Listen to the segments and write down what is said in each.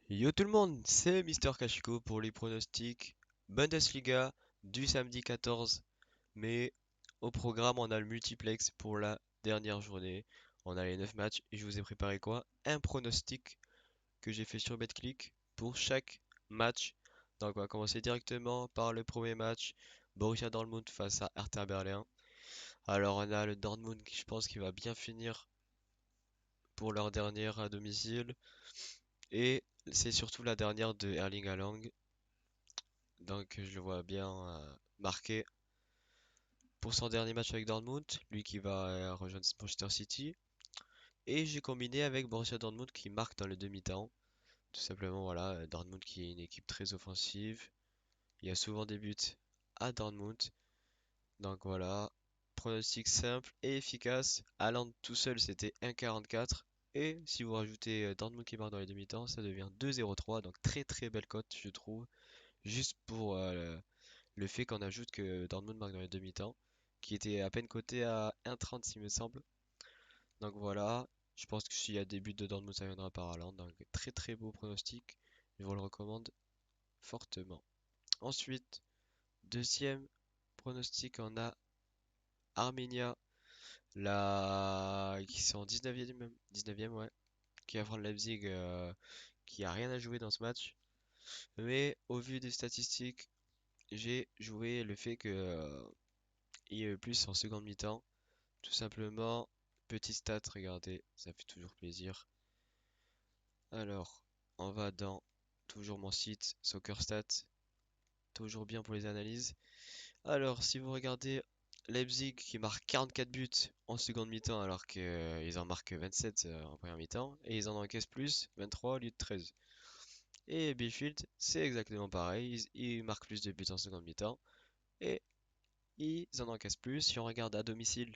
Yo tout le monde, c'est Mister Kashiko pour les pronostics Bundesliga du samedi 14 mai. Au programme, on a le multiplex pour la dernière journée. On a les 9 matchs et je vous ai préparé quoi? Un pronostic que j'ai fait sur BetClick pour chaque match. Donc on va commencer directement par le premier match, Borussia Dortmund face à Hertha Berlin. Alors on a le Dortmund qui je pense qu'il va bien finir pour leur dernière à domicile. Et c'est surtout la dernière de Erling Haaland. Donc je le vois bien marqué pour son dernier match avec Dortmund, lui qui va rejoindre Manchester City. Et j'ai combiné avec Borussia Dortmund qui marque dans le demi-temps. Tout simplement, voilà, Dortmund qui est une équipe très offensive. Il y a souvent des buts à Dortmund. Donc voilà, pronostic simple et efficace. Haaland tout seul, c'était 1,44. Et si vous rajoutez Dortmund qui marque dans les demi-temps, ça devient 2,03. Donc très très belle cote, je trouve. Juste pour le fait qu'on ajoute que Dortmund marque dans les demi-temps, qui était à peine coté à 1,30 s'il me semble. Donc voilà, je pense que s'il y a des buts de Dortmund, ça viendra par Haaland. Donc très très beau pronostic, je vous le recommande fortement. Ensuite, deuxième pronostic, on a Arminia, qui sont 19e, 19e ouais, qui affronte Leipzig, qui a rien à jouer dans ce match. Mais au vu des statistiques, j'ai joué le fait que il y ait plus en seconde mi-temps. Tout simplement, petite stat, regardez, ça fait toujours plaisir. Alors, on va dans toujours mon site SoccerStat, toujours bien pour les analyses. Alors, si vous regardez Leipzig qui marque 44 buts en seconde mi-temps alors qu'ils en marquent 27 en première mi-temps et ils en encaissent plus, 23 au lieu de 13. Et Bielefeld, c'est exactement pareil, ils marquent plus de buts en seconde mi-temps et ils en encaissent plus. Si on regarde à domicile,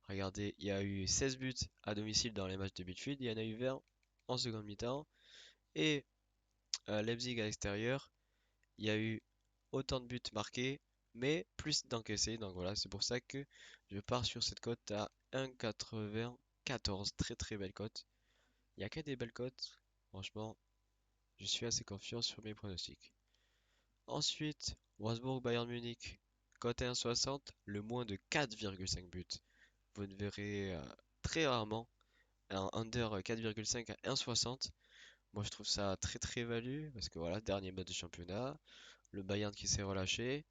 regardez, il y a eu 16 buts à domicile dans les matchs de Bielefeld, il y en a eu 20 en seconde mi-temps. Et Leipzig à l'extérieur, il y a eu autant de buts marqués, mais plus d'encaissés. Donc voilà, c'est pour ça que je pars sur cette cote à 1,94. Très très belle cote. Il n'y a que des belles cotes. Franchement, je suis assez confiant sur mes pronostics. Ensuite, Wolfsburg-Bayern Munich. Cote à 1,60, le moins de 4,5 buts. Vous ne verrez très rarement un under 4,5 à 1,60. Moi, je trouve ça très très value parce que voilà, dernier match de championnat, le Bayern qui s'est relâché,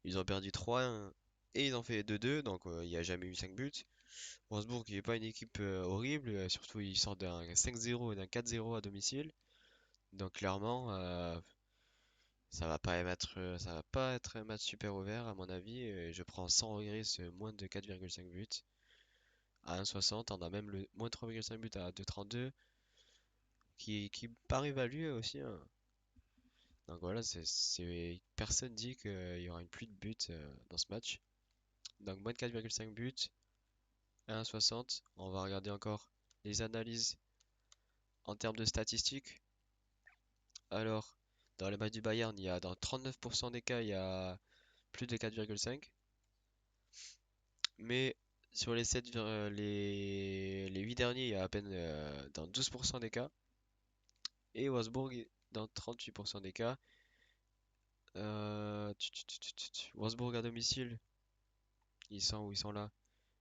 ils ont perdu 3-1 et ils ont fait 2-2, donc il n'y a jamais eu 5 buts. Wolfsburg qui n'est pas une équipe horrible, surtout ils sortent d'un 5-0 et d'un 4-0 à domicile, donc clairement ça va pas être un match super ouvert à mon avis. Et je prends sans regret ce moins de 4,5 buts à 1,60. On a même le moins 3,5 buts à 2,32 qui paraît value aussi, hein. Donc voilà, personne dit qu'il y aura une pluie de buts dans ce match. Donc moins de 4,5 buts, 1,60. On va regarder encore les analyses en termes de statistiques. Alors, dans les matchs du Bayern, il y a dans 39% des cas, il y a plus de 4,5. Mais sur les 7, les 8 derniers, il y a à peine dans 12% des cas. Et Wolfsburg, dans 38% des cas. Wolfsburg à domicile, ils sont où ils sont là?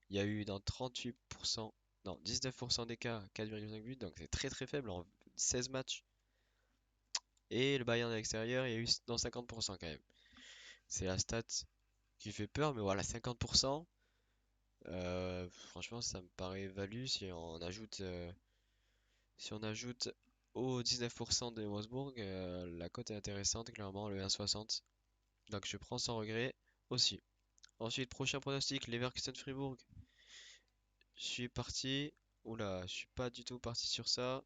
Il y a eu dans 38%, non, 19% des cas 4,5 buts, donc c'est très très faible en 16 matchs. Et le Bayern à l'extérieur, il y a eu dans 50% quand même. C'est la stat qui fait peur, mais voilà, 50%, franchement, ça me paraît value si on ajoute aux 19% de Wolfsburg, la cote est intéressante, clairement, le 1,60. Donc je prends sans regret aussi. Ensuite, prochain pronostic, Leverkusen-Fribourg. Je suis parti. Oula, je suis pas du tout parti sur ça.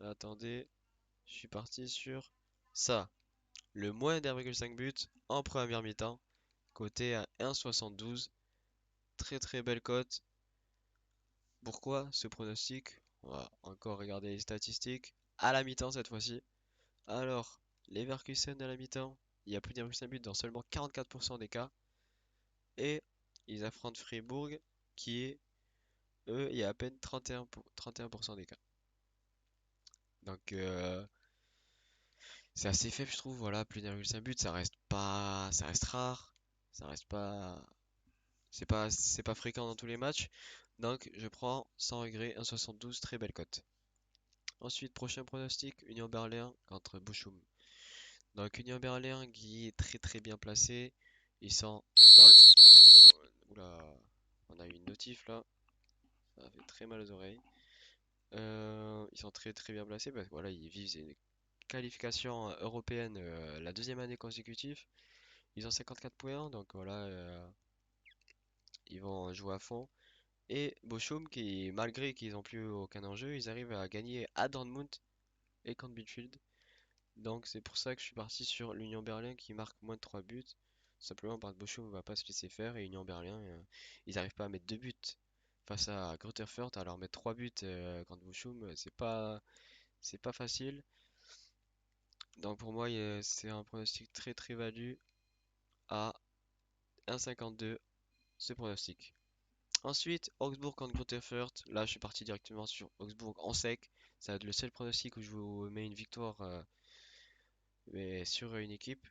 Attendez, je suis parti sur ça. Le moins d'1,5 but en première mi-temps, coté à 1,72. Très très belle cote. Pourquoi ce pronostic? On va encore regarder les statistiques. À la mi-temps cette fois-ci. Alors, Leverkusen à la mi-temps, il y a plus d'1,5 but dans seulement 44% des cas. Et ils affrontent Fribourg, qui est, eux, il y a à peine 31% des cas. Donc c'est assez faible, je trouve. Voilà, plus d'1,5 but, ça reste rare. Ça reste pas, c'est pas fréquent dans tous les matchs. Donc je prends sans regret un 72, très belle cote. Ensuite, prochain pronostic, Union Berlin contre Bochum. Donc Union Berlin qui est très bien placé. Ils sont dans le... Oula, on a eu une notif là. Ça fait très mal aux oreilles. Ils sont très bien placés parce que voilà, ils visent une qualification européenne la deuxième année consécutive. Ils ont 54 points, donc voilà, ils vont jouer à fond. Et Bochum, qui malgré qu'ils n'ont plus aucun enjeu, ils arrivent à gagner à Dortmund et contre Bielefeld. Donc c'est pour ça que je suis parti sur l'Union Berlin qui marque moins de 3 buts. Simplement parce que Bochum ne va pas se laisser faire et Union Berlin, ils n'arrivent pas à mettre 2 buts face à Greuther Fürth. Alors mettre 3 buts contre Bochum, c'est pas facile. Donc pour moi, c'est un pronostic très value à 1,52 ce pronostic. Ensuite, Augsbourg contre Greuther Fürth. Là, je suis parti directement sur Augsbourg en sec. Ça va être le seul pronostic où je vous mets une victoire mais sur une équipe.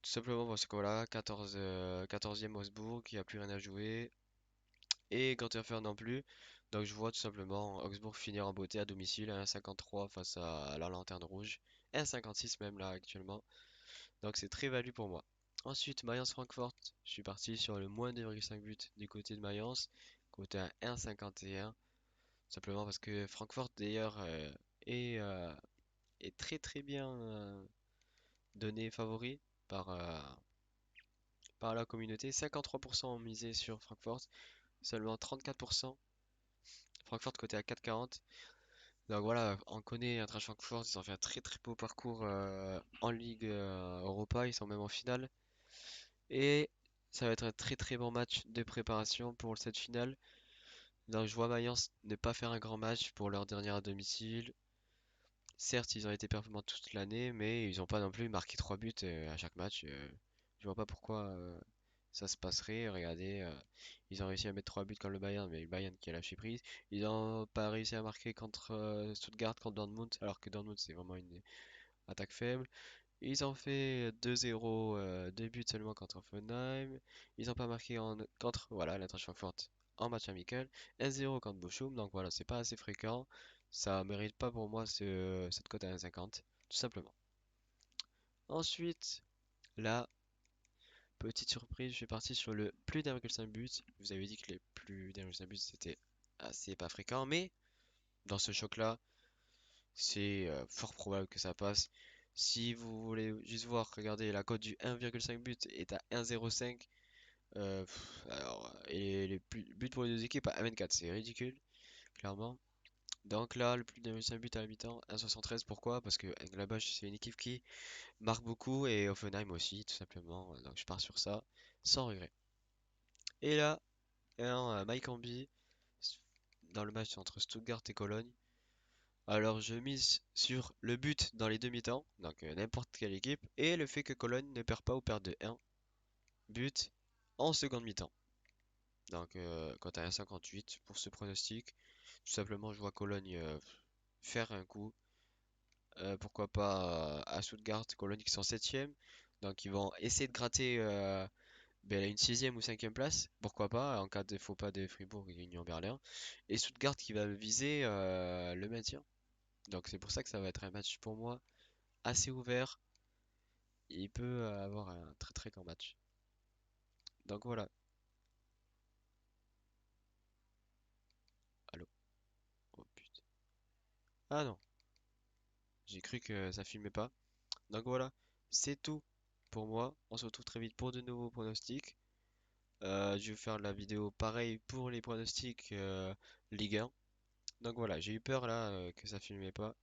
Tout simplement parce que voilà, 14e Augsbourg qui a plus rien à jouer et Greuther non plus. Donc je vois tout simplement Augsbourg finir en beauté à domicile à 1,53 face à la Lanterne Rouge. 1,56 même là actuellement. Donc c'est très value pour moi. Ensuite, Mayence-Francfort. Je suis parti sur le moins 2,5 buts du côté de Mayence, côté à 1,51. Simplement parce que Francfort d'ailleurs est très bien donné favori par, par la communauté. 53% ont misé sur Francfort, seulement 34% Francfort côté à 4,40. Donc voilà, on connaît Eintracht Francfort, ils ont fait un très beau parcours en Ligue Europa, ils sont même en finale. Et ça va être un très bon match de préparation pour cette finale. Donc je vois Mayence ne pas faire un grand match pour leur dernière à domicile. Certes, ils ont été performants toute l'année, mais ils n'ont pas non plus marqué 3 buts à chaque match. Je vois pas pourquoi ça se passerait. Regardez, ils ont réussi à mettre 3 buts contre le Bayern, mais le Bayern qui a lâché prise. Ils n'ont pas réussi à marquer contre Stuttgart, contre Dortmund, alors que Dortmund c'est vraiment une attaque faible. Ils ont fait 2-0, 2 buts seulement contre Offenheim. Ils n'ont pas marqué contre voilà, l'Eintracht Francfort en match amical. 1-0 contre Bochum, donc voilà, c'est pas assez fréquent. Ça mérite pas pour moi cette cote à 1,50, tout simplement. Ensuite, la petite surprise, je suis parti sur le plus d'1,5 but. Je vous avais dit que les plus d'1,5 but c'était assez pas fréquent, mais dans ce choc-là, c'est fort probable que ça passe. Si vous voulez juste voir, regardez, la cote du 1,5 but est à 1,05. Et les buts pour les deux équipes à 1,24, c'est ridicule, clairement. Donc là, le plus d'1,5 but à la mi-temps, 1,73. Pourquoi? Parce que Gladbach, c'est une équipe qui marque beaucoup et Offenheim aussi, tout simplement. Donc je pars sur ça, sans regret. Et là, un Mike Camby dans le match entre Stuttgart et Cologne. Alors je mise sur le but dans les demi-temps, donc n'importe quelle équipe, et le fait que Cologne ne perd pas ou perd de 1 but en seconde mi-temps. Donc quand à 1,58 pour ce pronostic, tout simplement je vois Cologne faire un coup. Pourquoi pas à Stuttgart, Cologne qui sont 7e. Donc ils vont essayer de gratter ben, une 6e ou 5e place. Pourquoi pas, en cas de faux pas de Fribourg et Union Berlin. Et Stuttgart qui va viser le maintien. Donc c'est pour ça que ça va être un match pour moi assez ouvert. Il peut avoir un très grand match. Donc voilà. Allô? Oh putain. Ah non, j'ai cru que ça filmait pas. Donc voilà, c'est tout pour moi. On se retrouve très vite pour de nouveaux pronostics. Je vais faire la vidéo pareil pour les pronostics Ligue 1. Donc voilà, j'ai eu peur là que ça filmait pas.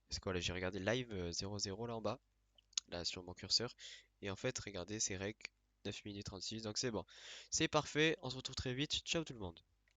Parce que voilà, j'ai regardé live 0-0 là en bas, là sur mon curseur. Et en fait, regardez, c'est rec 9 minutes 36. Donc c'est bon. C'est parfait, on se retrouve très vite. Ciao tout le monde.